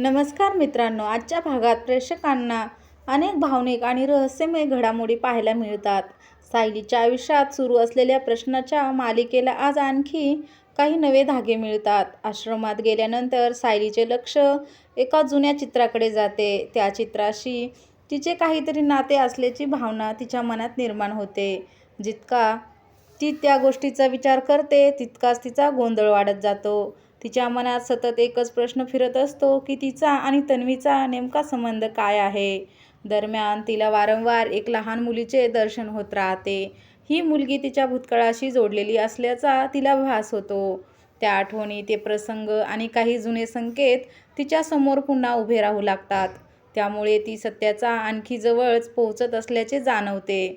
नमस्कार मित्रांनो, आजच्या भागात प्रेक्षकांना अनेक भावनिक आणि रहस्यमय घडामोडी पाहायला मिळतात. सायलीच्या आयुष्यात सुरू असलेल्या प्रश्नाच्या मालिकेला आज आणखी काही नवे धागे मिळतात. आश्रमात गेल्यानंतर सायलीचे लक्ष एका जुन्या चित्राकडे जाते. त्या चित्राशी तिचे काहीतरी नाते असल्याची भावना तिच्या मनात निर्माण होते. जितका ती त्या गोष्टीचा विचार करते, तितकाच तिचा गोंधळ वाढत जातो. तिच्या मनात सतत एकच प्रश्न फिरत असतो की तिचा आणि तन्वीचा नेमका संबंध काय आहे. दरम्यान तिला वारंवार एक लहान मुलीचे दर्शन होत राहते. ही मुलगी तिच्या भूतकाळाशी जोडलेली असल्याचा तिला भास होतो. त्या आठवणी, ते प्रसंग आणि काही जुने संकेत तिच्या समोर पुन्हा उभे राहू लागतात. त्यामुळे ती सत्याचा आणखी जवळच पोहोचत असल्याचे जाणवते.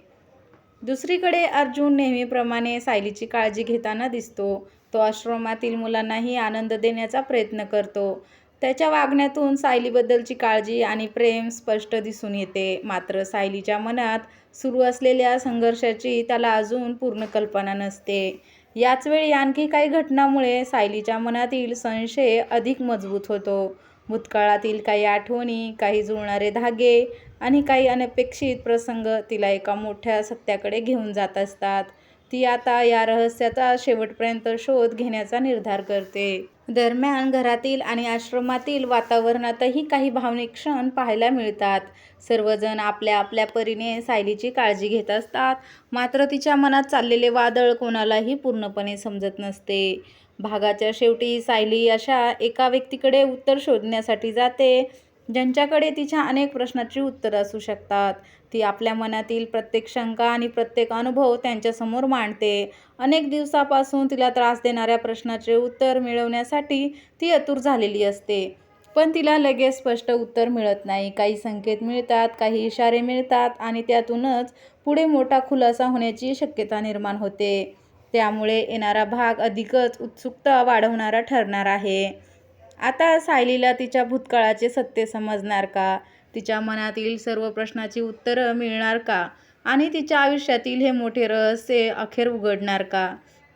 दुसरीकडे अर्जुन नेहमीप्रमाणे सायलीची काळजी घेताना दिसतो. तो आश्रमातील मुलांनाही आनंद देण्याचा प्रयत्न करतो. त्याच्या वागण्यातून सायलीबद्दलची काळजी आणि प्रेम स्पष्ट दिसून येते. मात्र सायलीच्या मनात सुरू असलेल्या संघर्षाची त्याला अजून पूर्ण कल्पना नसते. याचवेळी आणखी काही घटनांमुळे सायलीच्या मनातील संशय अधिक मजबूत होतो. भूतकाळातील काही आठवणी, काही जुळणारे धागे आणि काही अनपेक्षित प्रसंग तिला एका मोठ्या सत्याकडे घेऊन जात असतात. ती आता या रहस्याचा शेवटपर्यंत शोध घेण्याचा निर्धार करते. दरम्यान घरातील आणि आश्रमातील वातावरणातही काही भावनिक क्षण पाहायला मिळतात. सर्वजण आपल्या आपल्या परीने सायलीची काळजी घेत असतात. मात्र तिच्या मनात चाललेले वादळ कोणालाही पूर्णपणे समजत नसते. भागाच्या शेवटी सायली अशा एका व्यक्तीकडे उत्तर शोधण्यासाठी जाते, ज्यांच्याकडे तिच्या अनेक प्रश्नांची उत्तरं असू शकतात. ती आपल्या मनातील प्रत्येक शंका आणि प्रत्येक अनुभव त्यांच्यासमोर मांडते. अनेक दिवसापासून तिला त्रास देणाऱ्या प्रश्नाचे उत्तर मिळवण्यासाठी ती आतुर झालेली असते. पण तिला लगेच स्पष्ट उत्तर मिळत नाही. काही संकेत मिळतात, काही इशारे मिळतात आणि त्यातूनच पुढे मोठा खुलासा होण्याची शक्यता निर्माण होते. त्यामुळे येणारा भाग अधिकच उत्सुकता वाढवणारा ठरणार आहे. आता सायलीला तिच्या भूतकाळाचे सत्य समजणार का? तिच्या मनातील सर्व प्रश्नांची उत्तरं मिळणार का? आणि तिच्या आयुष्यातील हे मोठे रहस्य अखेर उघडणार का?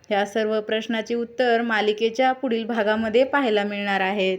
ह्या सर्व प्रश्नांची उत्तर मालिकेच्या पुढील भागामध्ये पाहायला मिळणार आहेत.